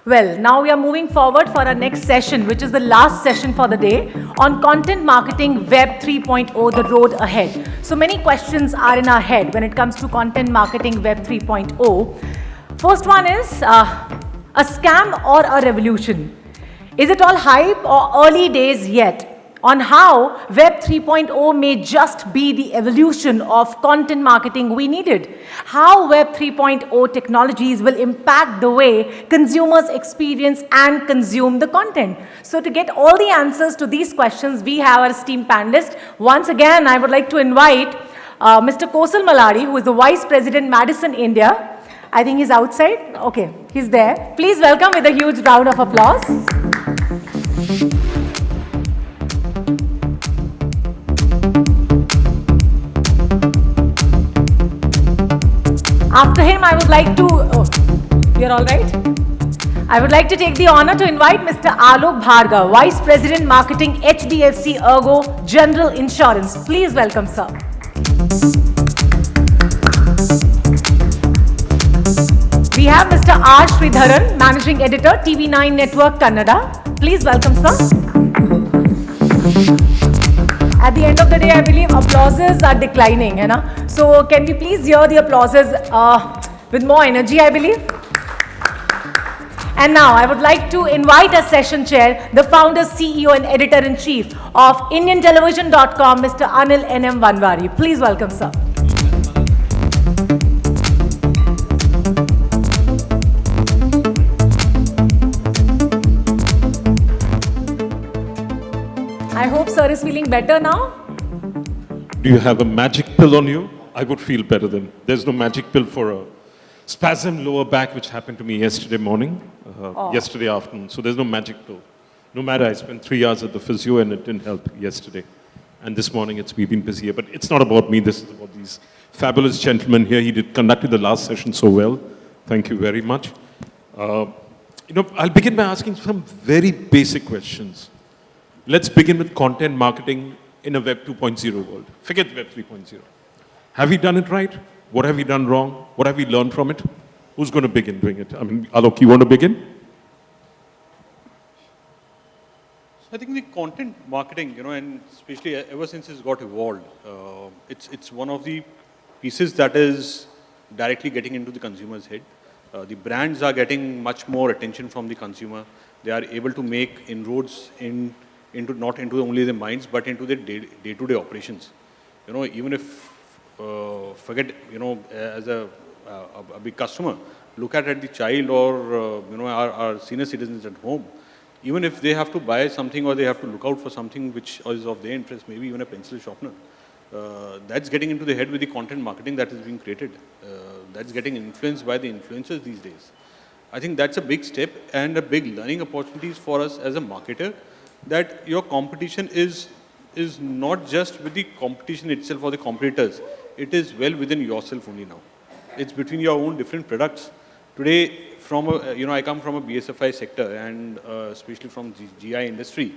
Well, now we are moving forward for our next session, which is the last session for the day on content marketing Web 3.0, the road ahead. So many questions are in our head when it comes to content marketing Web 3.0. First one is a scam or a revolution? Is it all hype or early days yet? On how Web 3.0 may just be the evolution of content marketing we needed. How Web 3.0 technologies will impact the way consumers experience and consume the content. So to get all the answers to these questions, we have our esteemed panelists. Once again, I would like to invite Mr. Kosal Maladi, who is the Vice President, Madison, India. I think he's outside. Okay, he's there. Please welcome with a huge round of applause. After him, I would like to, you're all right? I would like to take the honor to invite Mr. Alok Bhargav, Vice President Marketing, HDFC ERGO General Insurance. Please welcome, sir. We have Mr. R. Sridharan, Managing Editor, TV9 Network, Kannada. Please welcome, sir. At the end of the day, I believe applauses are declining, you know? So can we please hear the applauses with more energy, I believe? And now I would like to invite our session chair, the founder, CEO and editor-in-chief of IndianTelevision.com, Mr. Anil N.M. Vanwari. Please welcome, sir. I hope sir is feeling better now. Do you have a magic pill on you? I would feel better then. There's no magic pill for a spasm lower back, which happened to me yesterday morning, yesterday afternoon. So there's no magic pill. No matter, I spent 3 hours at the physio and it didn't help yesterday. And this morning we've been busy here. But it's not about me. This is about these fabulous gentlemen here. He conducted the last session so well. Thank you very much. I'll begin by asking some very basic questions. Let's begin with content marketing in a Web 2.0 world. Forget Web 3.0. Have we done it right? What have we done wrong? What have we learned from it? Who's going to begin doing it? I mean, Alok, you want to begin? I think the content marketing, and especially ever since it's got evolved, it's one of the pieces that is directly getting into the consumer's head. The brands are getting much more attention from the consumer. They are able to make inroads not into only their minds, but into their day-to-day operations. Even if, as a big customer, look at the child or, our senior citizens at home. Even if they have to buy something or they have to look out for something which is of their interest, maybe even a pencil sharpener, that's getting into the head with the content marketing that is being created. That's getting influenced by the influencers these days. I think that's a big step and a big learning opportunities for us as a marketer, that your competition is not just with the competition itself or the competitors. It is well within yourself only now. It's between your own different products. Today, I come from a BSFI sector and especially from GI industry.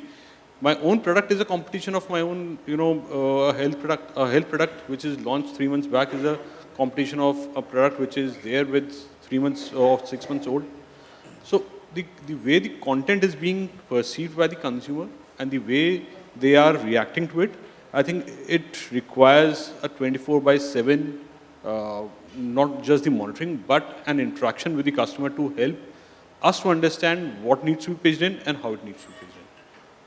My own product is a competition of my own, a health product which is launched 3 months back is a competition of a product which is there with 3 months or 6 months old. So the way the content is being perceived by the consumer and the way they are reacting to it, I think it requires a 24/7, not just the monitoring, but an interaction with the customer to help us to understand what needs to be pitched in and how it needs to be pitched in.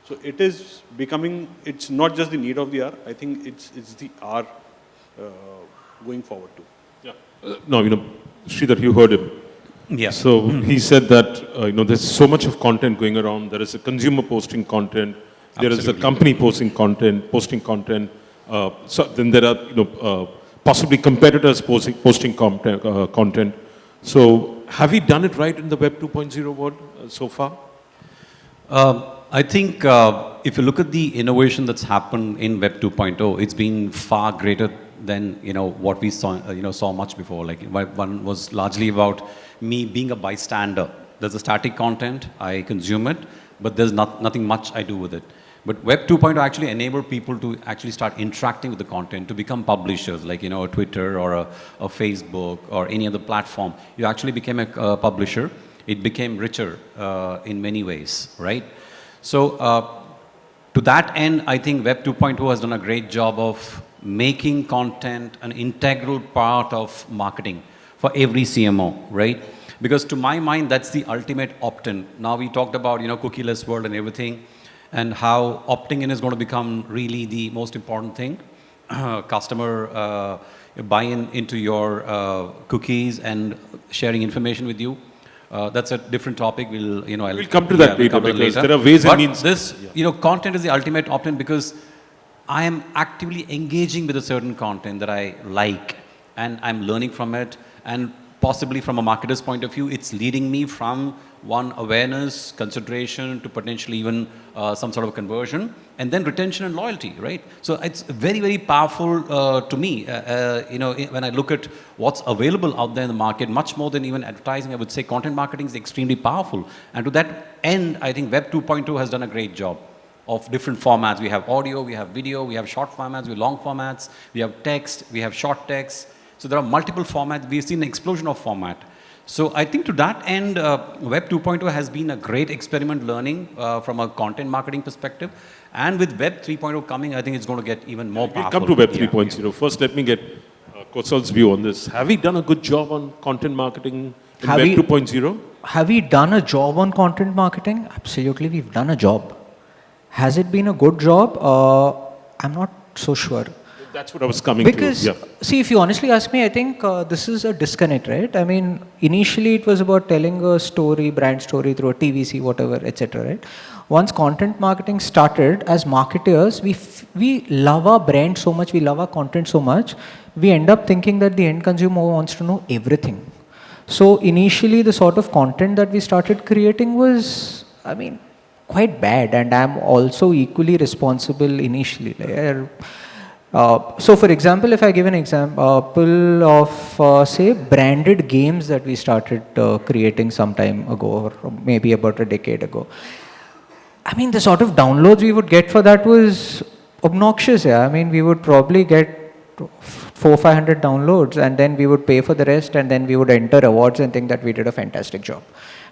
So it is becoming, it's not just the need of the hour, I think it's the hour going forward too. Yeah. No, Sridhar, you heard him. Yeah. So he said that, there's so much of content going around. There is a consumer posting content. There is a company posting content. So then there are, possibly competitors posting content. So have we done it right in the Web 2.0 world so far? I think if you look at the innovation that's happened in Web 2.0, it's been far greater than what we saw much before. Like one was largely about me being a bystander. There's a static content, I consume it, but there's nothing much I do with it. But Web 2.0 actually enabled people to actually start interacting with the content, to become publishers, like a Twitter or a Facebook or any other platform. You actually became a publisher, it became richer in many ways, right? So to that end, I think Web 2.0 has done a great job of making content an integral part of marketing for every CMO, right? Because to my mind, that's the ultimate opt-in. Now we talked about, cookieless world and everything, and how opting in is going to become really the most important thing. Customer buy-in into your cookies and sharing information with you. That's a different topic. We'll come to that later because there are ways and means. This, content is the ultimate opt-in because I am actively engaging with a certain content that I like, and I'm learning from it, and possibly from a marketer's point of view, it's leading me from one awareness, consideration to potentially even some sort of conversion, and then retention and loyalty, right? So it's very, very powerful to me. When I look at what's available out there in the market, much more than even advertising, I would say content marketing is extremely powerful. And to that end, I think Web 2.0 has done a great job of different formats. We have audio, we have video, we have short formats, we have long formats, we have text, we have short text. So there are multiple formats. We've seen an explosion of format. So I think to that end, Web 2.0 has been a great experiment learning from a content marketing perspective. And with Web 3.0 coming, I think it's going to get even more powerful. We'll come to Web 3.0. First, let me get Kausal's view on this. Have we done a good job on content marketing in Web 2.0? Have we done a job on content marketing? Absolutely, we've done a job. Has it been a good job? I'm not so sure. That's what I was coming because, to. see, if you honestly ask me, I think this is a disconnect, right? I mean, initially it was about telling a story, brand story through a TVC, whatever, etc., right? Once content marketing started, as marketers, we love our brand so much, we love our content so much, we end up thinking that the end consumer wants to know everything. So initially, the sort of content that we started creating was, I mean, quite bad, and I'm also equally responsible initially. So for example, if I give an example of say branded games that we started creating some time ago, or maybe about a decade ago, I mean the sort of downloads we would get for that was obnoxious. I mean we would probably get 400-500 downloads, and then we would pay for the rest, and then we would enter awards and think that we did a fantastic job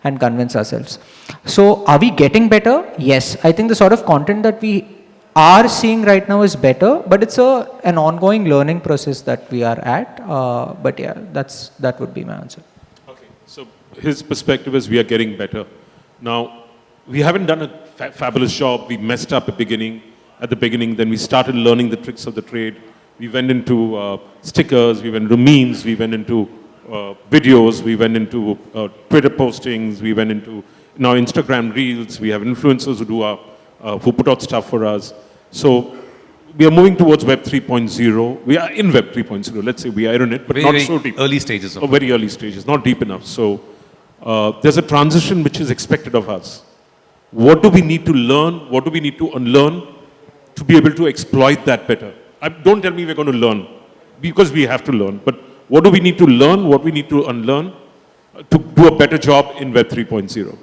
and convince ourselves. So are we getting better? Yes, I think the sort of content that we are seeing right now is better, but it's an ongoing learning process that we are at. But yeah, that would be my answer. Okay, so his perspective is we are getting better. Now, we haven't done a fabulous job. We messed up at the beginning, then we started learning the tricks of the trade. We went into stickers, we went into memes, we went into videos, we went into Twitter postings, we went into now Instagram Reels. We have influencers who put out stuff for us. So we are moving towards Web 3.0. We are in Web 3.0. Let's say we are in it, but not so deep. Early stages of very early stages, not deep enough. So there's a transition which is expected of us. What do we need to learn? What do we need to unlearn to be able to exploit that better? Don't tell me we're going to learn, because we have to learn. But what do we need to learn? What we need to unlearn to do a better job in Web 3.0?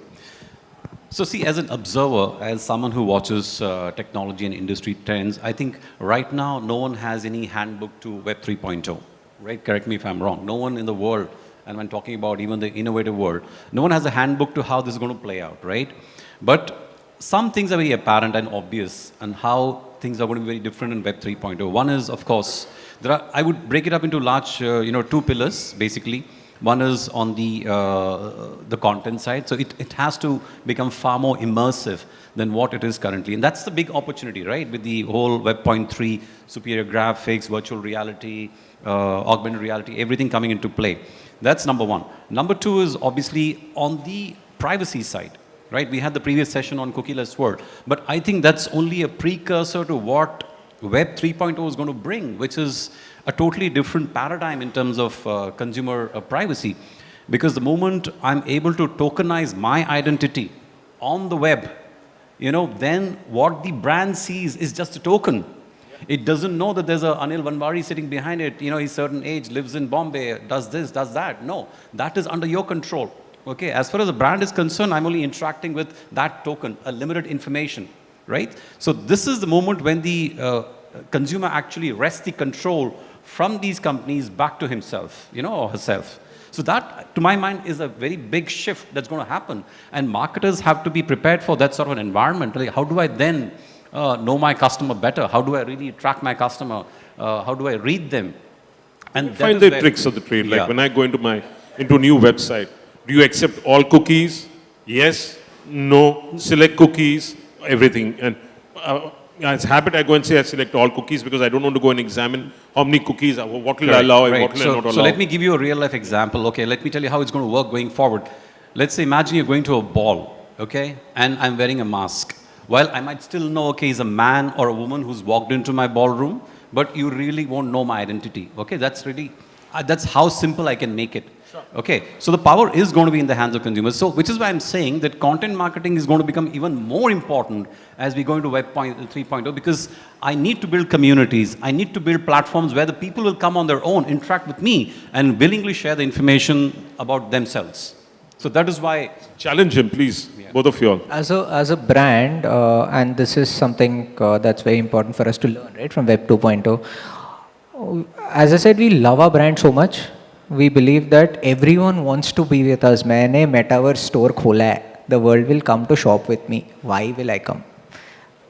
So see, as an observer, as someone who watches technology and industry trends, I think right now no one has any handbook to Web 3.0, right? Correct me if I'm wrong. No one in the world, and when talking about even the innovative world, no one has a handbook to how this is going to play out, right? But some things are very apparent and obvious, and how things are going to be very different in Web 3.0. One is, of course, I would break it up into large, two pillars, basically. One is on the content side. So it has to become far more immersive than what it is currently. And that's the big opportunity, right? With the whole Web 0.3, superior graphics, virtual reality, augmented reality, everything coming into play. That's number one. Number two is obviously on the privacy side, right? We had the previous session on cookieless world. But I think that's only a precursor to what Web 3.0 is going to bring, which is a totally different paradigm in terms of consumer privacy. Because the moment I'm able to tokenize my identity on the web, then what the brand sees is just a token. It doesn't know that there's a Anil Vanwari sitting behind it, he's certain age, lives in Bombay, does this, does that. No, that is under your control. Okay, as far as the brand is concerned, I'm only interacting with that token, a limited information, right? So this is the moment when the consumer actually wrests the control from these companies back to himself, or herself. So that, to my mind, is a very big shift that's going to happen. And marketers have to be prepared for that sort of an environment. Like, how do I then know my customer better? How do I really track my customer? How do I read them? And that Find is the where- tricks of the trade. Like Yeah. when I go into a new website, do you accept all cookies? Yes, no, select cookies, everything. And as habit, I go and say I select all cookies because I don't want to go and examine how many cookies, what will I allow and Right. what will I not allow. So let me give you a real life example. Okay, let me tell you how it's going to work going forward. Let's say, imagine you're going to a ball, okay, and I'm wearing a mask. Well, I might still know, okay, he's a man or a woman who's walked into my ballroom, but you really won't know my identity. Okay, that's really, that's how simple I can make it. Okay, so the power is going to be in the hands of consumers. So, which is why I'm saying that content marketing is going to become even more important as we go into Web 3.0, because I need to build communities. I need to build platforms where the people will come on their own, interact with me, and willingly share the information about themselves. So that is why. Challenge him, please, both of you all. As a brand, and this is something that's very important for us to learn, right, from Web 2.0. As I said, we love our brand so much. We believe that everyone wants to be with us. मैंने metaverse store खोला है. The world will come to shop with me. Why will I come?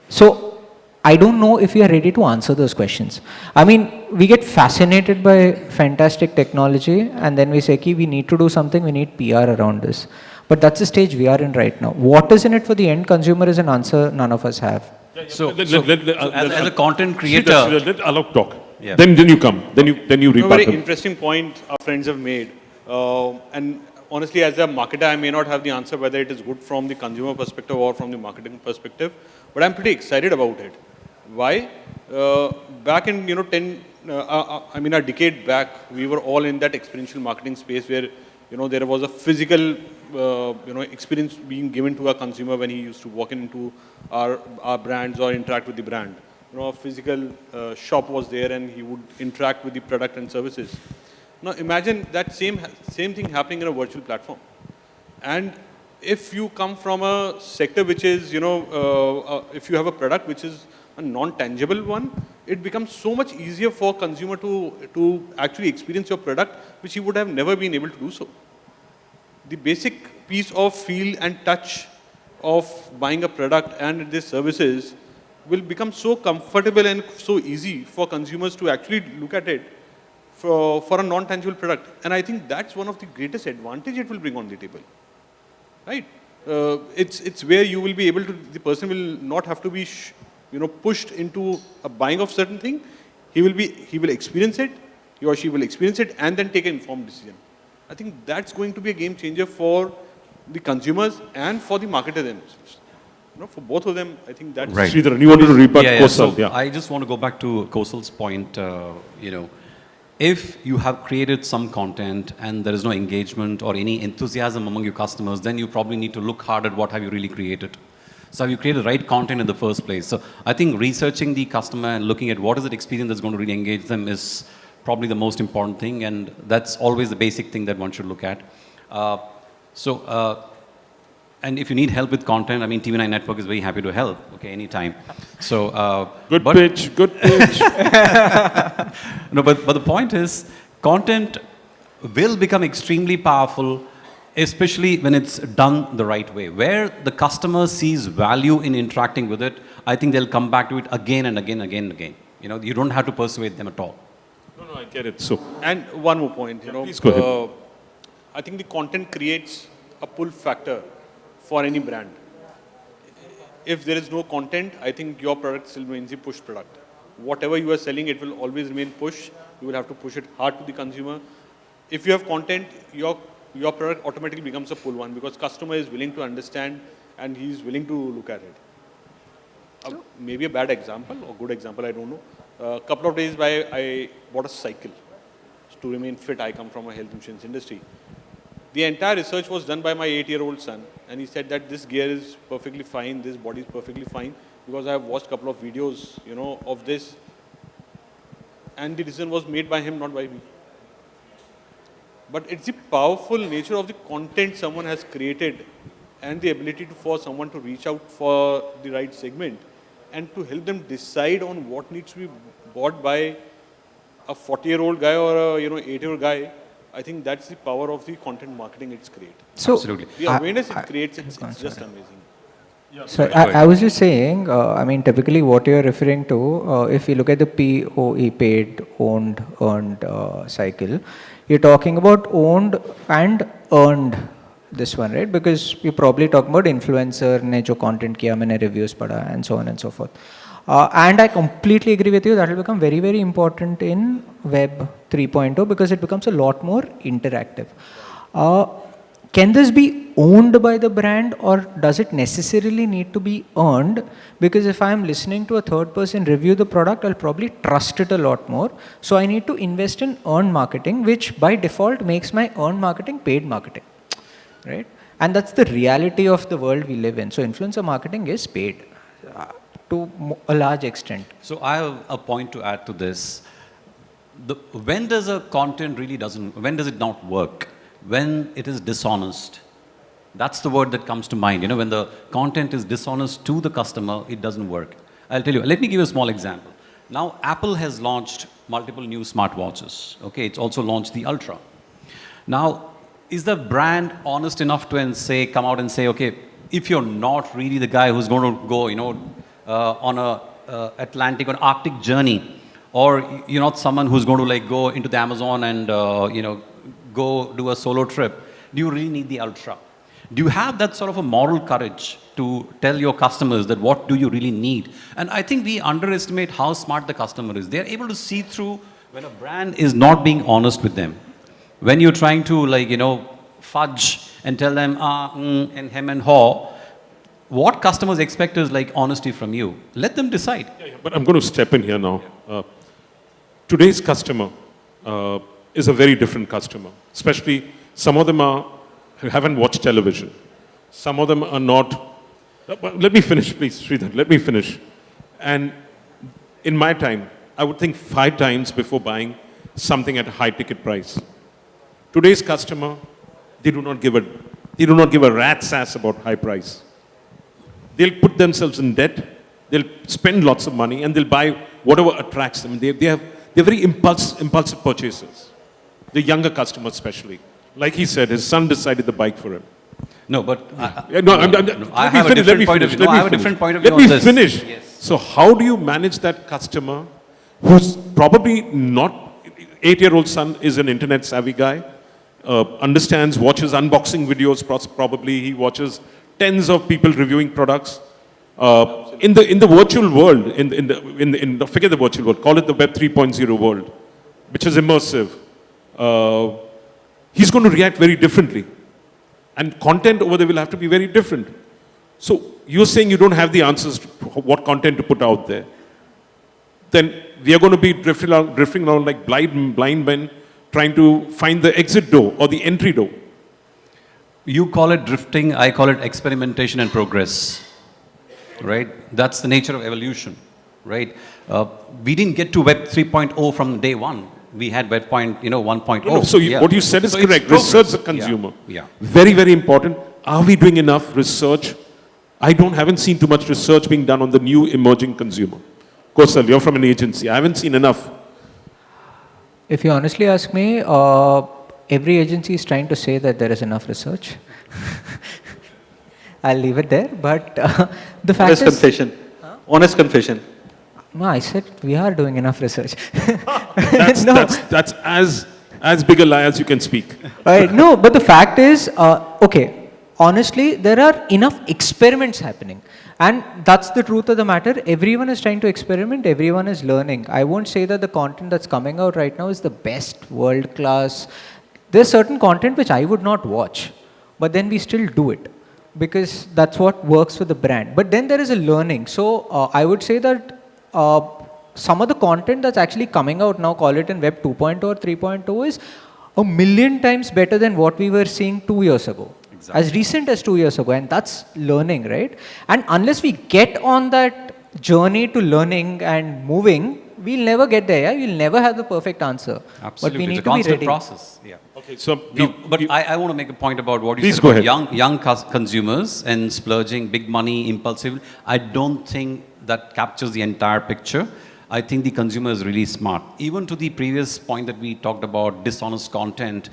So I don't know if we are ready to answer those questions. I mean, we get fascinated by fantastic technology, and then we say, "Ki, we need to do something. We need PR around this." But that's the stage we are in right now. What is in it for the end consumer is an answer none of us have. So, as a content creator, Sridhar, let Alok talk. Yeah. Then you come. Then you A rebut very him. interesting point our friends have made. And honestly, as a marketer, I may not have the answer whether it is good from the consumer perspective or from the marketing perspective, but I'm pretty excited about it. Why? Back in, 10, a decade back, we were all in that experiential marketing space where, there was a physical, experience being given to a consumer when he used to walk into our brands or interact with the brand. A physical shop was there and he would interact with the product and services. Now imagine that same thing happening in a virtual platform. And if you come from a sector which is, if you have a product which is a non-tangible one, it becomes so much easier for consumer to actually experience your product, which he would have never been able to do so. The basic piece of feel and touch of buying a product and the services will become so comfortable and so easy for consumers to actually look at it for a non-tangible product. And I think that's one of the greatest advantage it will bring on the table, right? It's where you will be able to, the person will not have to be, pushed into a buying of certain thing. He will experience it, he or she will experience it and then take an informed decision. I think that's going to be a game changer for the consumers and for the marketer themselves. For both of them, I think that's... Right. Sridhar, you wanted to rebut Kosal. So I just want to go back to Kosal's point, if you have created some content and there is no engagement or any enthusiasm among your customers, then you probably need to look hard at what have you really created. So have you created the right content in the first place? So I think researching the customer and looking at what is the experience that's going to really engage them is probably the most important thing, and that's always the basic thing that one should look at. And if you need help with content, I mean, TV9 Network is very happy to help, okay, anytime. So, Good pitch. No, but the point is, content will become extremely powerful, especially when it's done the right way. Where the customer sees value in interacting with it, I think they'll come back to it again and again, again and again. You don't have to persuade them at all. No, I get it. So, And one more point, please go ahead. I think the content creates a pull factor for any brand. If there is no content, I think your product still remains a push product. Whatever you are selling, it will always remain push. You will have to push it hard to the consumer. If you have content, your product automatically becomes a pull one because customer is willing to understand and he is willing to look at it. Maybe a bad example or good example, I don't know. A couple of days back, I bought a cycle. To remain fit, I come from a health insurance industry. The entire research was done by my 8-year-old son, and he said that this gear is perfectly fine, this body is perfectly fine, because I have watched a couple of videos, of this, and the decision was made by him, not by me. But it's the powerful nature of the content someone has created and the ability for someone to reach out for the right segment and to help them decide on what needs to be bought by a 40-year-old guy or a 8-year-old guy. I think that's the power of the content marketing it's create. So, Absolutely. The awareness it creates, it's just amazing. So I was just saying, I mean, typically what you're referring to, if you look at the POE, paid, owned, earned cycle, you're talking about owned and earned this one, right? Because you're probably talking about influencer ने जो content किया मैंने reviews पढ़ा and so on and so forth. And I completely agree with you, that will become very, very important in Web 3.0 because it becomes a lot more interactive. Can this be owned by the brand or does it necessarily need to be earned? Because if I'm listening to a third person review the product, I'll probably trust it a lot more. So I need to invest in earned marketing, which by default makes my earned marketing paid marketing, right? And that's the reality of the world we live in. So influencer marketing is paid to a large extent. So I have a point to add to this. When does a content really when does it not work? When it is dishonest. That's the word that comes to mind. You know, when the content is dishonest to the customer, it doesn't work. I'll tell you, let me give you a small example. Now, Apple has launched multiple new smartwatches. Okay, it's also launched the Ultra. Now, is the brand honest enough to come out and say, okay, if you're not really the guy who's going to go, on a Atlantic or Arctic journey, or you're not someone who's going to like go into the Amazon and go do a solo trip, do you really need the Ultra? Do you have that sort of a moral courage to tell your customers that what do you really need? And I think we underestimate how smart the customer is. They're able to see through when a brand is not being honest with them. When you're trying to fudge and tell them and hem and haw, what customers expect is like honesty from you. Let them decide. But I'm going to step in here now. Today's customer is a very different customer. Especially some of them haven't watched television. Some of them are not. Let me finish, please, Sridhar. Let me finish. And in my time, I would think 5 times before buying something at a high ticket price. Today's customer, they do not give a rat's ass about high price. They'll put themselves in debt. They'll spend lots of money and they'll buy whatever attracts them. They're very impulsive purchasers. The younger customer especially. Like he said, his son decided the bike for him. No, but I have a different point of view. I have a different point of view on this. Let me this. finish. Yes. So how do you manage that customer who's probably not, 8-year-old son is an internet savvy guy, understands, watches unboxing videos, probably he watches tens of people reviewing products. In the virtual world, forget the virtual world, call it the Web 3.0 world, which is immersive. He's going to react very differently. And content over there will have to be very different. So you're saying you don't have the answers to what content to put out there. Then we are going to be drifting around like blind men trying to find the exit door or the entry door. You call it drifting, I call it experimentation and progress. Right? That's the nature of evolution. Right? We didn't get to Web 3.0 from day one. We had Web 1.0. No, so what you said is correct. Research the consumer. Yeah. Very, very important. Are we doing enough research? I haven't seen too much research being done on the new emerging consumer. Kosal, you're from an agency. I haven't seen enough. If you honestly ask me, every agency is trying to say that there is enough research. I'll leave it there. But the fact Honest confession. Honest confession. No, I said we are doing enough research. That's as big a lie as you can speak. Right. No, but the fact is, okay, honestly, there are enough experiments happening. And that's the truth of the matter. Everyone is trying to experiment. Everyone is learning. I won't say that the content that's coming out right now is the best, world class. There's certain content which I would not watch, but then we still do it because that's what works for the brand. But then there is a learning. So I would say that some of the content that's actually coming out now, call it in Web 2.0 or 3.0, is 1,000,000 times better than what we were seeing 2 years ago. Exactly. As recent as 2 years ago, and that's learning, right? And unless we get on that journey to learning and moving, we'll never get there. Yeah? We'll never have the perfect answer. Absolutely. But we need it's to a be constant ready. process. Yeah. Okay, so I want to make a point about what you Please said go about ahead. young consumers and splurging big money, impulsive. I don't think that captures the entire picture. I think the consumer is really smart. Even to the previous point that we talked about, dishonest content,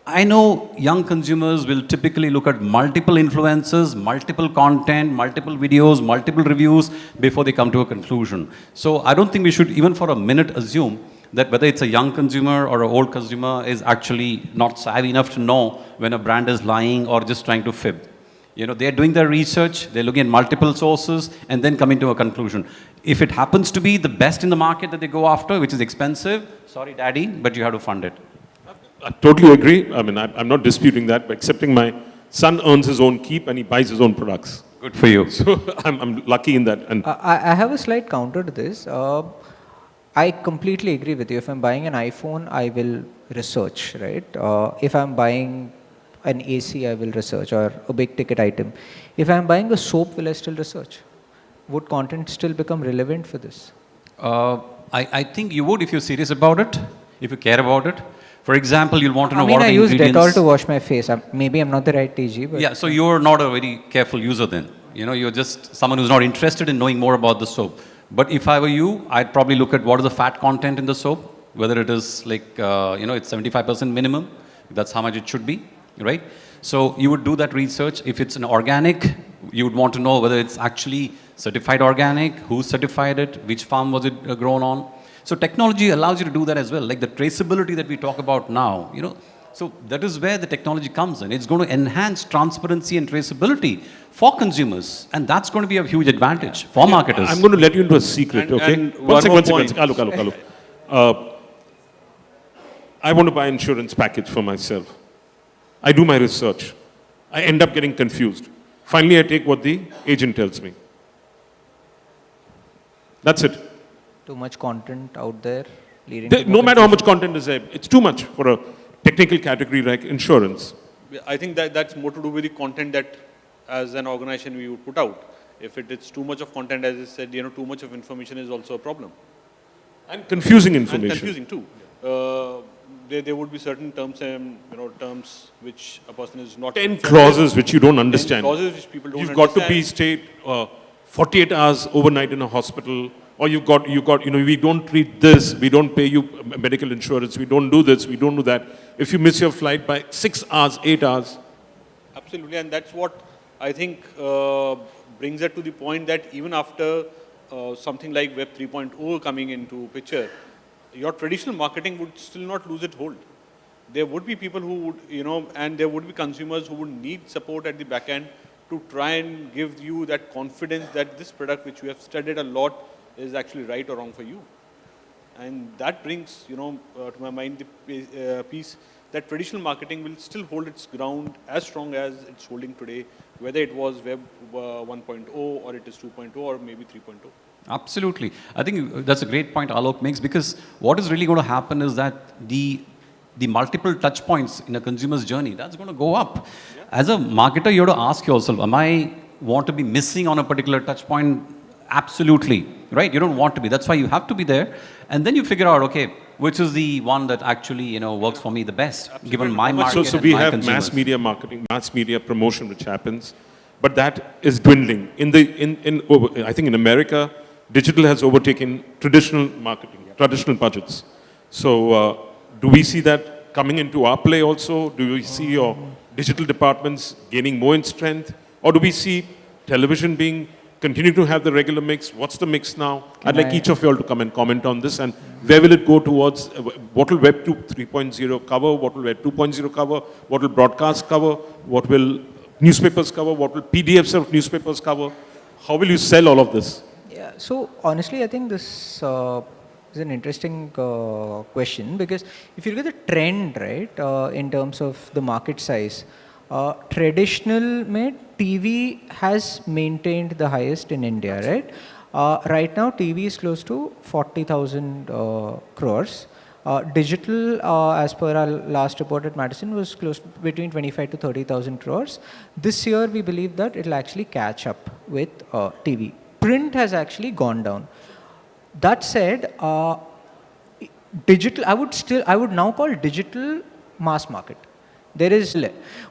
I know young consumers will typically look at multiple influencers, multiple content, multiple videos, multiple reviews before they come to a conclusion. So I don't think we should even for a minute assume that whether it's a young consumer or an old consumer is actually not savvy enough to know when a brand is lying or just trying to fib. You know, they're doing their research, they're looking at multiple sources and then coming to a conclusion. If it happens to be the best in the market that they go after, which is expensive, sorry daddy, but you have to fund it. I totally agree. I mean, I'm not disputing that, but excepting my son earns his own keep and he buys his own products. Good for you. So I'm lucky in that. And I have a slight counter to this. I completely agree with you. If I'm buying an iPhone, I will research, right? If I'm buying an AC, I will research, or a big ticket item. If I'm buying a soap, will I still research? Would content still become relevant for this? I think you would if you're serious about it, if you care about it. For example, you'll want to know I mean, what are I the use ingredients. Dettol to wash my face. Maybe I'm not the right TG, but Yeah, so you're not a very careful user then. You know, you're just someone who's not interested in knowing more about the soap. But if I were you, I'd probably look at what is the fat content in the soap, whether it is like, it's 75% minimum. That's how much it should be, right? So you would do that research. If it's an organic, you would want to know whether it's actually certified organic, who certified it, which farm was it grown on. So technology allows you to do that as well, like the traceability that we talk about now, So that is where the technology comes in. It's going to enhance transparency and traceability for consumers. And that's going to be a huge advantage for marketers. I'm going to let you into a secret, okay? And One second. point. I want to buy an insurance package for myself. I do my research. I end up getting confused. Finally, I take what the agent tells me. That's it. too much content out there leading No to more matter how much confusion. content is there, it's too much for a technical category like insurance. I think that's more to do with the content that as an organization we would put out. If it's too much of content, as I said, too much of information is also a problem. And confusing And information. confusing too. There would be certain terms and terms which a person is not 10 clauses which you don't understand. clauses which people don't You've got to be understand. stayed 48 hours overnight in a hospital, or you got, we don't treat this, we don't pay you medical insurance, we don't do this, we don't do that. If you miss your flight by 6 hours, 8 hours. Absolutely, and that's what I think brings it to the point that even after something like Web 3.0 coming into picture, your traditional marketing would still not lose its hold. There would be people who would, and there would be consumers who would need support at the back end to try and give you that confidence that this product which you have studied a lot is actually right or wrong for you. And that brings, to my mind the piece that traditional marketing will still hold its ground as strong as it's holding today, whether it was Web 1.0 or it is 2.0 or maybe 3.0. Absolutely. I think that's a great point Alok makes, because what is really going to happen is that the multiple touch points in a consumer's journey, that's going to go up. Yeah. As a marketer, you have to ask yourself, am I want to be missing on a particular touch point? Absolutely, right? You don't want to be. That's why you have to be there. And then you figure out, okay, which is the one that actually, works for me the best, given my market So and we my have consumers. mass media marketing, mass media promotion which happens, but that is dwindling. I think in America, digital has overtaken traditional marketing, traditional budgets. So do we see that coming into our play also? Do we see your digital departments gaining more in strength? Or do we see television continue to have the regular mix? What's the mix now? I'd like each of you all to come and comment on this. And where will it go towards? What will Web 3.0 cover? What will Web 2.0 cover? What will broadcast cover? What will newspapers cover? What will PDFs of newspapers cover? How will you sell all of this? Yeah, so honestly, I think this is an interesting question, because if you look at the trend, right, in terms of the market size, traditional TV has maintained the highest in India, right? Right now, TV is close to 40,000 crores. Digital, as per our last report at Madison, was close to between 25 to 30,000 crores. This year, we believe that it will actually catch up with TV. Print has actually gone down. That said, digital, I would now call digital mass market. There is,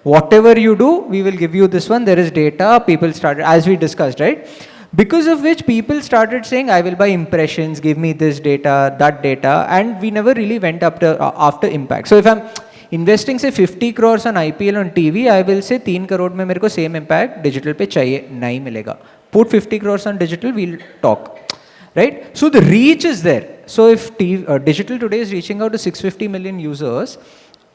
whatever you do, we will give you this one. There is data, people started, as we discussed, right? Because of which people started saying, I will buy impressions, give me this data, that data, and we never really went up to, after impact. So if I'm investing say 50 crores on IPL on TV, I will say 3 crore में मेरे को same impact digital पे चाहिए नहीं मिलेगा. Put 50 crores on digital, we'll talk. Right? So the reach is there. So if digital today is reaching out to 650 million users,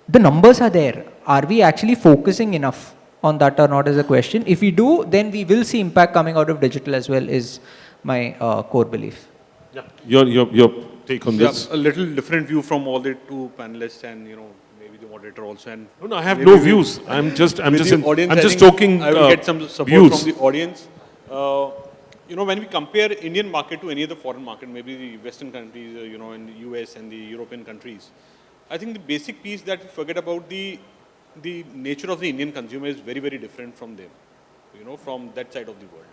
the numbers are there. Are we actually focusing enough on that or not is a question. If we do, then we will see impact coming out of digital as well is my core belief. Yeah. Your take on this? Yeah, a little different view from all the two panelists and, you know, maybe the moderator also. And No, I have maybe no we- views. I'm just with the audience, I think talking I will get some support views. from the audience. You know, when we compare Indian market to any other foreign market, maybe the Western countries, you know, in the US and the European countries, I think the basic piece that we forget about the nature of the Indian consumer is very, very different from them, you know, from that side of the world.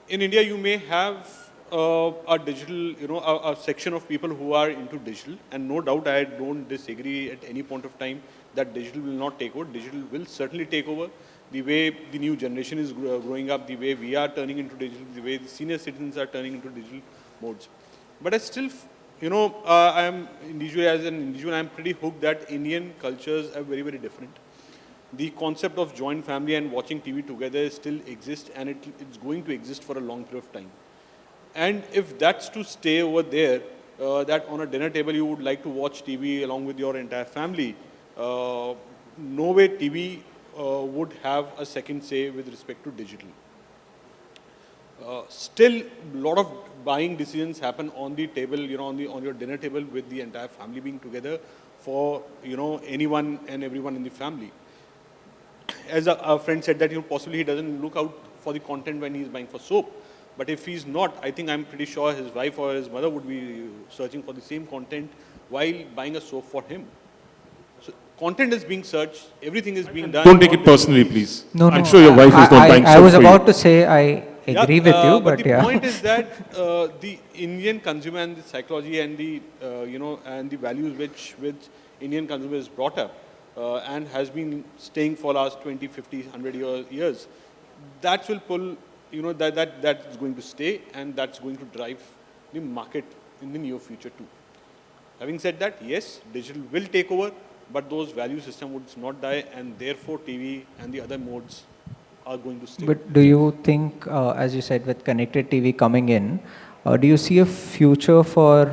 In India, you may have a digital, you know, a section of people who are into digital, and no doubt I don't disagree at any point of time that digital will not take over. Digital will certainly take over. The way the new generation is growing up, the way we are turning into digital, the way the senior citizens are turning into digital modes. But I still, you know, I am individual as an individual, I am pretty hooked that Indian cultures are very, very different. The concept of joint family and watching TV together still exists, and it's going to exist for a long period of time. And if that's to stay over there, that on a dinner table you would like to watch TV along with your entire family, no way TV would have a second say with respect to digital. Still, a lot of buying decisions happen on the table, you know, on your dinner table with the entire family being together for, you know, anyone and everyone in the family. As a friend said that, you know, possibly he doesn't look out for the content when he's buying for soap. But if he's not, I think I'm pretty sure his wife or his mother would be searching for the same content while buying a soap for him. So content is being searched, everything is being done. Don't take it personally, please. No, I'm no, sure your wife is not buying I soap was for about you. to say I agree with you, but the yeah. point is that the Indian consumer and the psychology and the you know, and the values which Indian consumer is brought up and has been staying for last 20, 50, 100 years, that will pull, you know, that is going to stay, and that's going to drive the market in the near future too. Having said that, yes, digital will take over, but those value system would not die, and therefore TV and the other modes are going to stay. But do you think, as you said, with connected TV coming in, do you see a future for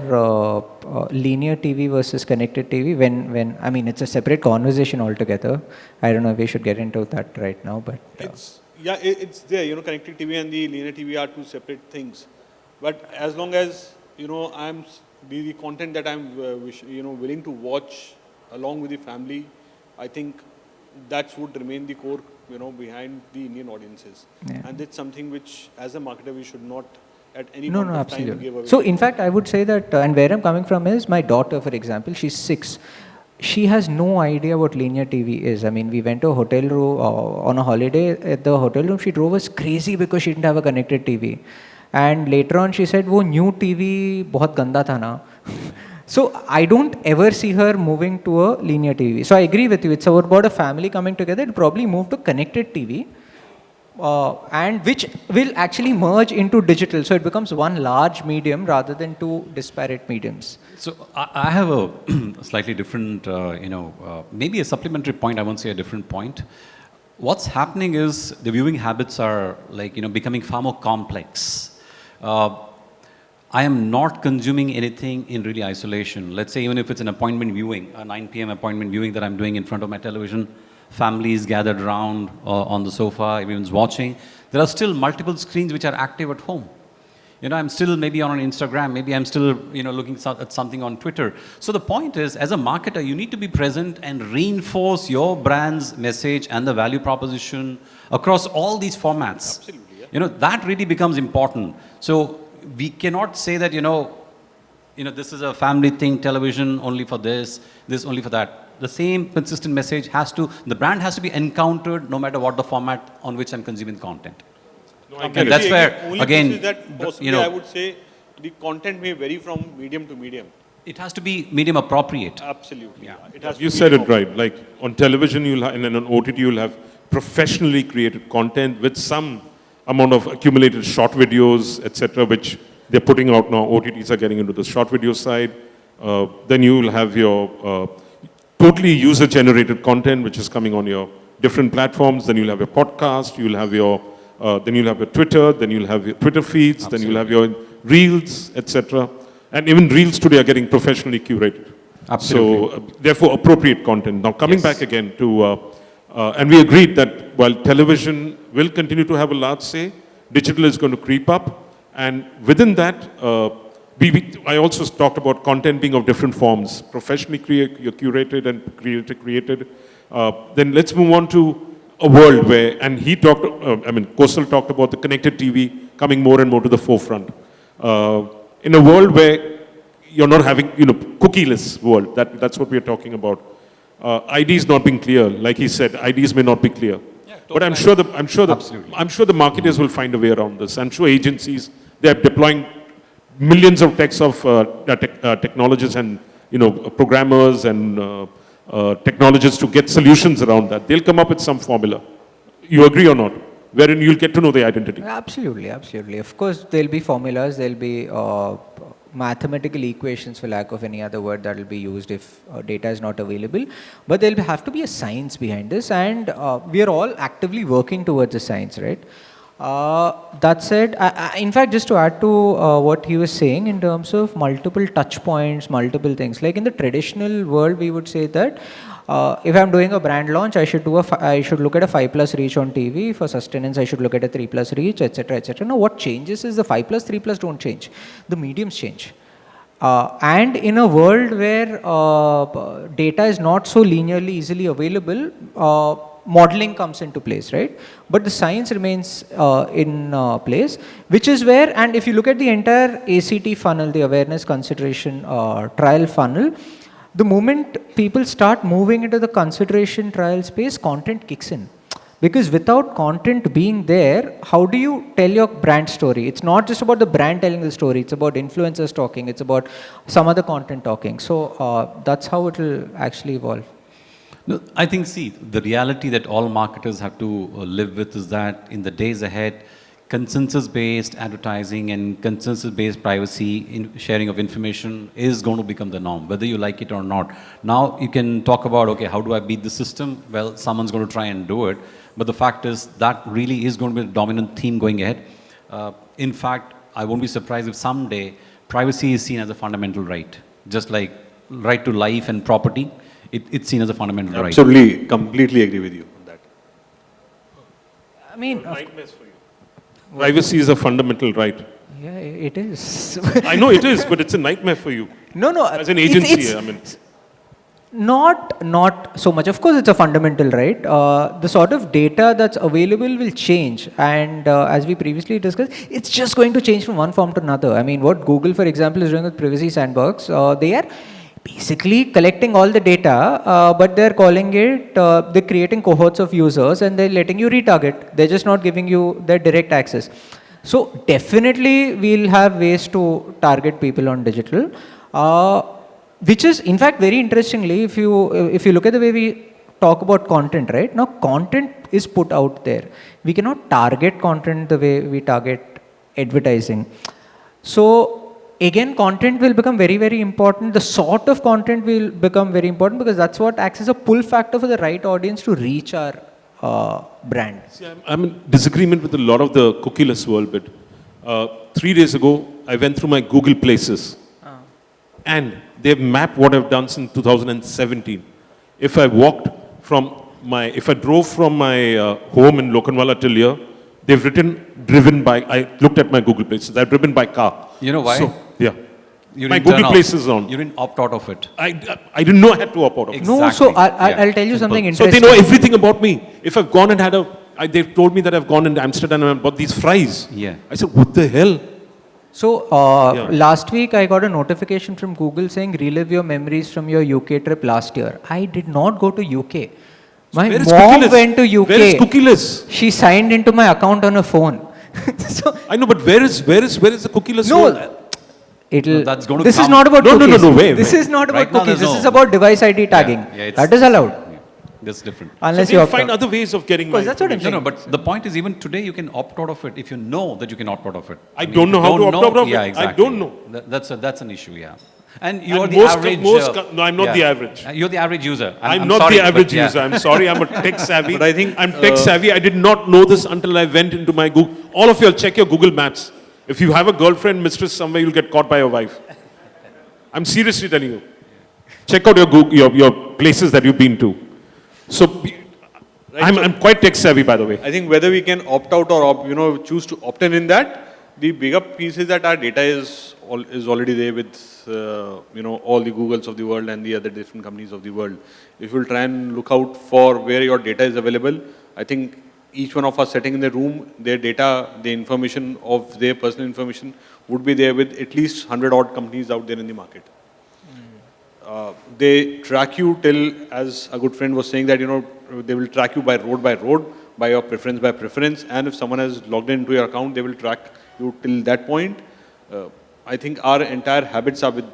linear TV versus connected TV? When I mean, it's a separate conversation altogether. I don't know if we should get into that right now, but It's there. You know, connected TV and the linear TV are two separate things. But as long as, you know, the content that I'm you know, willing to watch along with the family, I think that would remain the core, you know, behind the Indian audiences. Yeah. And it's something which, as a marketer, we should not at any no, point no, of time give absolutely. away. So in fact, I would say that, and where I'm coming from is my daughter, for example, she's 6. She has no idea what linear TV is. I mean, we went to a hotel room on a holiday. At the hotel room, she drove us crazy because she didn't have a connected TV. And later on, she said, "वो new TV बहुत गंदा था ना." So I don't ever see her moving to a linear TV. So I agree with you. It's about a family coming together. It'll probably move to connected TV, and which will actually merge into digital. So it becomes one large medium rather than two disparate mediums. So I have a slightly different, maybe a supplementary point. I won't say a different point. What's happening is the viewing habits are becoming far more complex. I am not consuming anything in really isolation. Let's say even if it's an appointment viewing, a 9 p.m. appointment viewing that I'm doing in front of my television, family is gathered around on the sofa, everyone's watching. There are still multiple screens which are active at home. You know, I'm still maybe on an Instagram, maybe I'm still, looking at something on Twitter. So the point is, as a marketer, you need to be present and reinforce your brand's message and the value proposition across all these formats. Absolutely, yeah. You know, that really becomes important. So we cannot say that, this is a family thing, television only for this only for that. The same consistent message the brand has to be encountered no matter what the format on which I'm consuming content. No, I And get it. that's where, Only again, is that possibly I would say the content may vary from medium to medium. it has to be medium appropriate. Absolutely. Yeah. It has to You be said it appropriate. right. Like on television, and then on OTT, you'll have professionally created content with some amount of accumulated short videos, etc., which they're putting out now. OTTs are getting into the short video side. Then you will have your totally user-generated content, which is coming on your different platforms. Then you'll have your podcast. You'll have your then you'll have your Twitter. Then you'll have your Twitter feeds. Absolutely. Then you'll have your Reels, etc. And even Reels today are getting professionally curated. Absolutely. So therefore, appropriate content. Now coming Yes. back again to, and we agreed that while television will continue to have a large say, digital is going to creep up, and within that, I also talked about content being of different forms, professionally curated and created. Then let's move on to a world where, and he talked, Kosal talked about the connected TV coming more and more to the forefront. In a world where you're not having, cookieless world, that's what we're talking about. IDs not being clear, like he said, IDs may not be clear. But I'm sure the marketers will find a way around this. I'm sure agencies, they're deploying millions of technologists and programmers and technologists to get solutions around that. They'll come up with some formula. You agree or not? Wherein you'll get to know the identity. Absolutely, absolutely. Of course, there'll be formulas, there'll be mathematical equations, for lack of any other word, that will be used if data is not available. But there'll have to be a science behind this, and we are all actively working towards the science, right? That said, in fact, just to add to what he was saying in terms of multiple touch points, multiple things, like in the traditional world, we would say that if I'm doing a brand launch, I should look at a 5+ reach on TV. For sustenance, I should look at a 3+ reach, etc., etc. Now, what changes is the 5+, 3+ don't change. The mediums change. And in a world where data is not so linearly easily available, modeling comes into place, right? But the science remains in place, which is where, and if you look at the entire ACT funnel, the awareness, consideration, trial funnel, the moment people start moving into the consideration trial space, content kicks in. Because without content being there, how do you tell your brand story? It's not just about the brand telling the story, it's about influencers talking, it's about some other content talking. So that's how it will actually evolve. No, I think, see, the reality that all marketers have to live with is that in the days ahead, consensus-based advertising and consensus-based privacy in sharing of information is going to become the norm, whether you like it or not. Now you can talk about, okay, how do I beat the system? Well, someone's going to try and do it. But the fact is that really is going to be the dominant theme going ahead. In fact, I won't be surprised if someday privacy is seen as a fundamental right, just like right to life and property. It's seen as a fundamental right. Absolutely, completely agree with you on that. I mean, Nightmares for you. Privacy is a fundamental right. yeah, it is. I know it is, but it's a nightmare for you. No. As an agency, Not so much. Of course, it's a fundamental right. The sort of data that's available will change, and as we previously discussed, it's just going to change from one form to another. I mean, what Google, for example, is doing with Privacy Sandbox, they are basically collecting all the data, but they're calling it, they're creating cohorts of users and they're letting you retarget. They're just not giving you their direct access. So definitely we'll have ways to target people on digital, which is in fact very interestingly, if you look at the way we talk about content, right? Now content is put out there. We cannot target content the way we target advertising. So again, content will become very, very important. The sort of content will become very important because that's what acts as a pull factor for the right audience to reach our brand. See, I'm in disagreement with a lot of the cookieless world, but 3 days ago, I went through my Google Places and they've mapped what I've done since 2017. If I drove from my home in Lokhandwala till here, they've driven by, I looked at my Google Places, I've driven by car. You know why? So, yeah. You My didn't turn Google off. Places is on. You didn't opt out of it. I didn't know I had to opt out of it. Exactly. No, so Yeah. I'll tell you something So interesting. they know everything about me. If I've gone and they've told me that I've gone into Amsterdam and bought these fries. Yeah. I said, what the hell? So Yeah. last week I got a notification from Google saying relive your memories from your UK trip last year. I did not go to UK. My Where is mom cookieless? went to UK. Where is cookieless? She signed into my account on her phone. So I know, but where is the cookieless no, world? it'll. No, that's going to this is come. not about No, cookies. wait. This is not about Right now cookies. there's This no- is about device ID tagging. Yeah, it's- That is allowed. That's different. Unless so you they'll opt find out. other ways of getting Of course, my that's what I'm information. No, but the point is, even today, you can opt out of it if you know that you can opt out of it. I mean, don't if know you how to don't opt out of yeah, it. I exactly. don't know. That's an issue, yeah. And And you are the most- average. no, I'm not the average. You're the average user. I'm not sorry, the average but yeah. user. I'm sorry. I'm a tech savvy. But I think, I'm tech savvy. I did not know this until I went into my Google. All of you, check your Google Maps. If you have a girlfriend, mistress somewhere, you'll get caught by your wife. I'm seriously telling you. Check out your Google, your places that you've been to. So I'm quite tech savvy, by the way. I think whether we can opt out or choose to opt in that, the bigger piece is that our data is already there with all the Googles of the world and the other different companies of the world. If you'll try and look out for where your data is available, I think each one of us sitting in the room, their data, the information of their personal information would be there with at least 100 odd companies out there in the market. They track you till, as a good friend was saying, that they will track you by road, by your preference, and if someone has logged into your account, they will track you till that point. I think our entire habits are with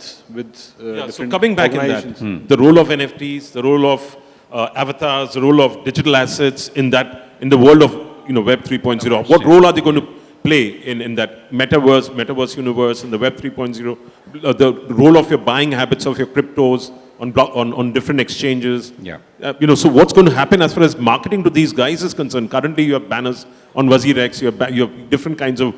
Yeah, so different coming back in that, organizations. the role of NFTs, the role of avatars, the role of digital assets in the world of Web 3.0. What role are they going to play in that metaverse universe, in the Web 3.0? The role of your buying habits of your cryptos on different exchanges. Yeah. So what's going to happen as far as marketing to these guys is concerned? Currently, you have banners on WazirX. You have different kinds of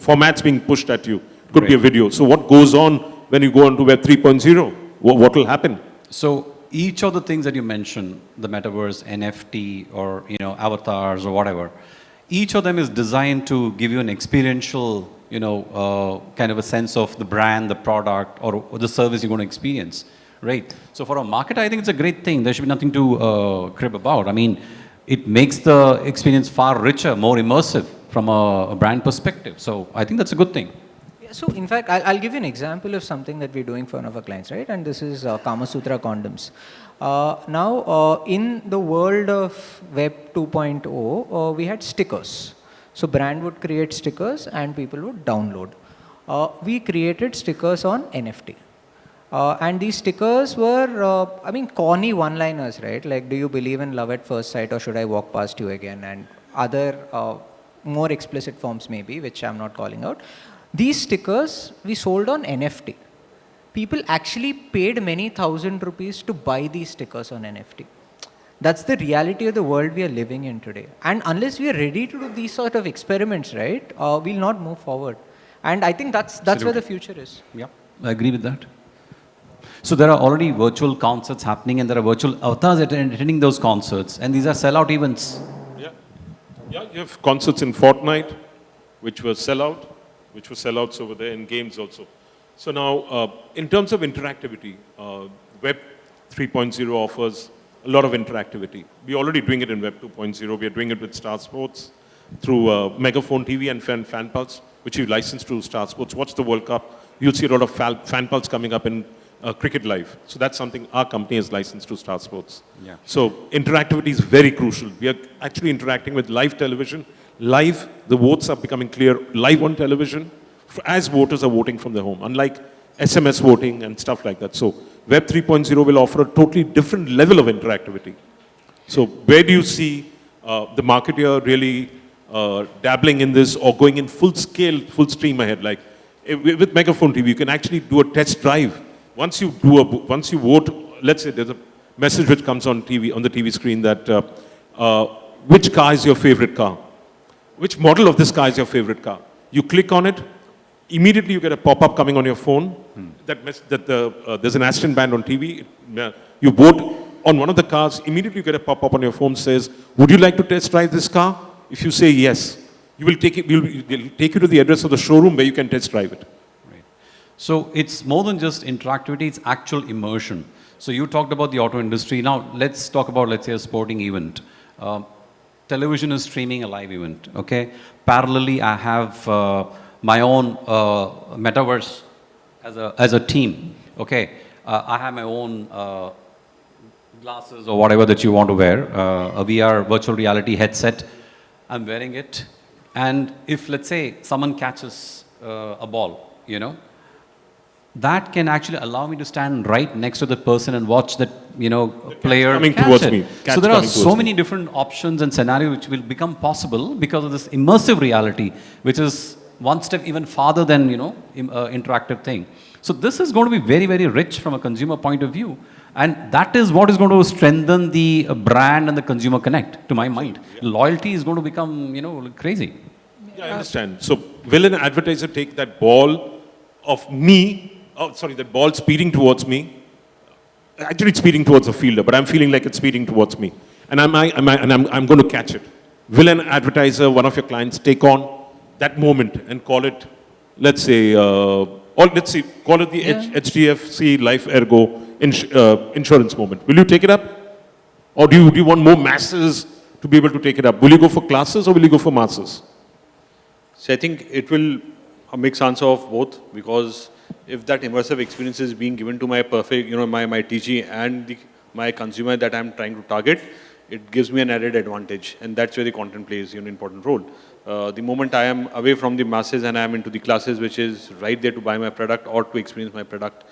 formats being pushed at you. Could be a video. So what goes on when you go on to Web 3.0? What will happen? So each of the things that you mentioned, the metaverse, NFT, or avatars or whatever, each of them is designed to give you an experiential, kind of a sense of the brand, the product, or the service you're going to experience, right? So for a marketer, I think it's a great thing. There should be nothing to crib about. I mean, it makes the experience far richer, more immersive from a brand perspective. So I think that's a good thing. Yeah, so in fact, I'll give you an example of something that we're doing for one of our clients, right? And this is Kama Sutra condoms. Now, in the world of Web 2.0, we had stickers. So brand would create stickers and people would download. We created stickers on NFT. And these stickers were, corny one-liners, right? Like, do you believe in love at first sight, or should I walk past you again? And other more explicit forms maybe, which I'm not calling out. These stickers we sold on NFT. People actually paid many thousand rupees to buy these stickers on NFT. That's the reality of the world we are living in today. And unless we are ready to do these sort of experiments, right, we'll not move forward. And I think that's where the future is. Yeah, I agree with that. So there are already virtual concerts happening, and there are virtual avatars attending those concerts, and these are sellout events. Yeah, you have concerts in Fortnite, which were sellouts over there, in games also. So now, in terms of interactivity, Web 3.0 offers a lot of interactivity. We're already doing it in Web 2.0. We are doing it with Star Sports through Megaphone TV and FanPulse, which we licensed to Star Sports. Watch the World Cup. You'll see a lot of FanPulse coming up in Cricket Live. So that's something our company has licensed to Star Sports. Yeah. So interactivity is very crucial. We are actually interacting with live television. Live, the votes are becoming clear live on television as voters are voting from their home, unlike SMS voting and stuff like that. So Web 3.0 will offer a totally different level of interactivity. So where do you see the marketer really dabbling in this or going in full scale, full stream ahead? Like with Megaphone TV, you can actually do a test drive. Once you vote, let's say there's a message which comes on TV, on the TV screen that which car is your favorite car? Which model of this car is your favorite car? You click on it, immediately you get a pop-up coming on your phone that there's an Aston band on TV. You vote on one of the cars, immediately you get a pop-up on your phone says, would you like to test drive this car? If you say yes, they'll take you to the address of the showroom where you can test drive it. Right. So it's more than just interactivity, it's actual immersion. So you talked about the auto industry. Now let's talk about, let's say, a sporting event. Television is streaming a live event, okay? Parallelly, I have my own metaverse as a team, okay? I have my own glasses or whatever that you want to wear, a VR virtual reality headset. I'm wearing it. And if, let's say, someone catches a ball, that can actually allow me to stand right next to the person and watch that player coming catch towards it. me. Catch So there are coming so towards many different options and scenarios which will become possible because of this immersive reality, which is one step even farther than interactive thing. So this is going to be very, very rich from a consumer point of view, and that is what is going to strengthen the brand and the consumer connect. To my mind, loyalty is going to become crazy. Yeah, I understand. So will an advertiser take that ball of me, that ball speeding towards me? Actually, it's speeding towards the fielder, but I'm feeling like it's speeding towards me. And I'm going to catch it. Will an advertiser, one of your clients, take on that moment and call it, let's say, call it the HDFC Life Ergo insurance moment? Will you take it up? Or do you want more masses to be able to take it up? Will you go for classes or will you go for masses? So I think it will a mixed answer of both, because if that immersive experience is being given to my perfect, my TG and my consumer that I'm trying to target, it gives me an added advantage, and that's where the content plays an important role. The moment I am away from the masses and I am into the classes, which is right there to buy my product or to experience my product,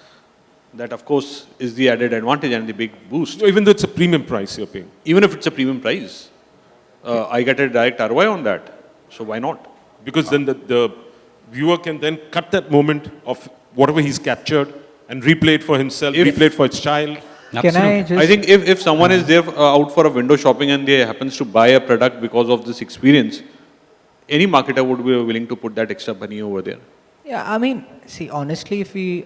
that of course is the added advantage and the big boost. So even though it's a premium price you're paying? Even if it's a premium price, I get a direct ROI on that. So why not? Because then the viewer can then cut that moment of whatever he's captured and replay it for himself, replay it for his child. Can I just... I think if someone is there out for a window shopping and they happens to buy a product because of this experience, any marketer would be willing to put that extra money over there. Yeah, I mean, see, honestly, if we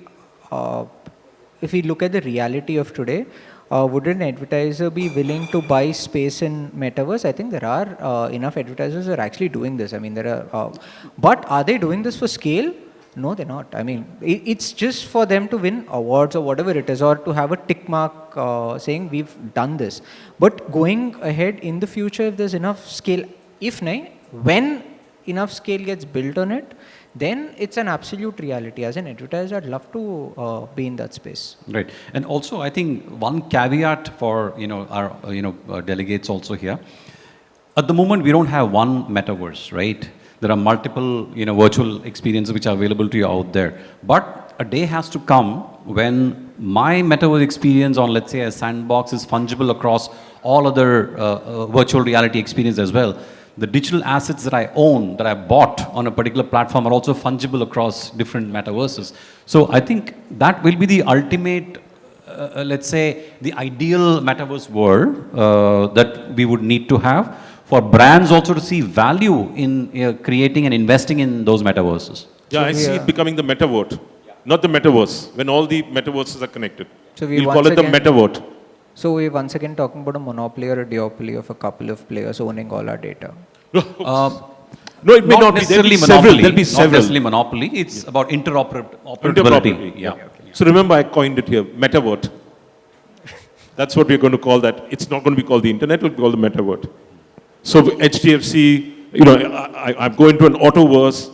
look at the reality of today, would an advertiser be willing to buy space in metaverse? I think there are enough advertisers who are actually doing this. I mean, there are, but are they doing this for scale? No, they're not. I mean, it's just for them to win awards or whatever it is, or to have a tick mark saying we've done this. But going ahead in the future, if there's enough scale, when enough scale gets built on it, then it's an absolute reality. As an advertiser, I'd love to be in that space. Right. And also, I think one caveat for our delegates also here. At the moment, we don't have one metaverse, right? There are multiple virtual experiences which are available to you out there. But a day has to come when my metaverse experience on, let's say, a sandbox is fungible across all other virtual reality experiences as well. The digital assets that I own, that I bought on a particular platform, are also fungible across different metaverses. So I think that will be the ultimate, let's say, the ideal metaverse world that we would need to have for brands also to see value in creating and investing in those metaverses. Yeah, I see it becoming the metavert, not the metaverse, when all the metaverses are connected. So we'll call it the metavert. So we're once again talking about a monopoly or a duopoly of a couple of players owning all our data. No, it may not be. There'll be several. There'll be several. Not necessarily monopoly. It's about interoperability. Yeah. So remember, I coined it here, metavert. That's what we're going to call that. It's not going to be called the internet. It will be called the metavert. So HDFC, I'm going to an Autoverse,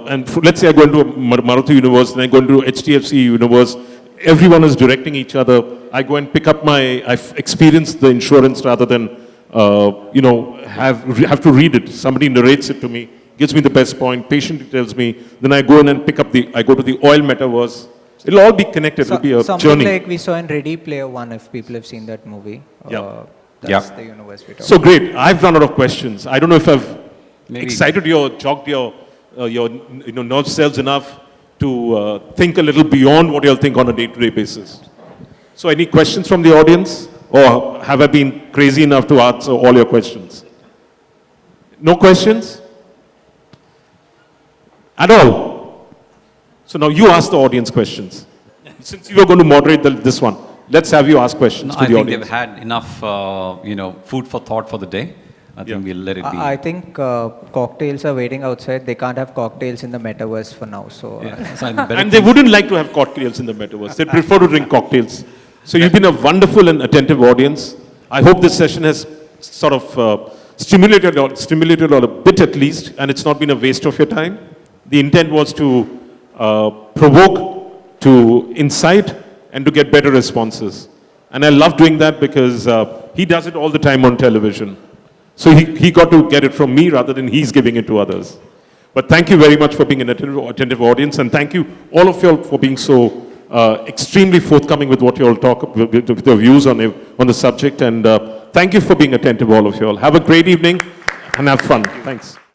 and let's say I go into a Maruti universe, and I go into HDFC universe. Everyone is directing each other. I go and pick up I've experienced the insurance rather than, have to read it. Somebody narrates it to me, gives me the best point, patiently tells me. Then I go in and I go to the oil metaverse. It'll all be connected. It'll be a something journey. Like we saw in Ready Player One, if people have seen that movie. That's the universe we're talking So great. I've run out of questions. I don't know if I've excited you or jogged your nerve cells enough to think a little beyond what you'll think on a day-to-day basis. So any questions from the audience? Or have I been crazy enough to answer all your questions? No questions? At all? So now you ask the audience questions. Since you are going to moderate this one, let's have you ask questions to the audience. I think they've had enough, food for thought for the day. I think we'll let it be. I think cocktails are waiting outside. They can't have cocktails in the metaverse for now. So, and they wouldn't like to have cocktails in the metaverse. They prefer to drink cocktails. So you've been a wonderful and attentive audience. I hope this session has sort of stimulated a bit at least, and it's not been a waste of your time. The intent was to provoke, to incite, and to get better responses. And I love doing that because he does it all the time on television. So he got to get it from me rather than he's giving it to others. But thank you very much for being an attentive audience, and thank you all of you all for being so extremely forthcoming with what you all talk, with your views on the subject. And thank you for being attentive, all of you all. Have a great evening and have fun. Thanks.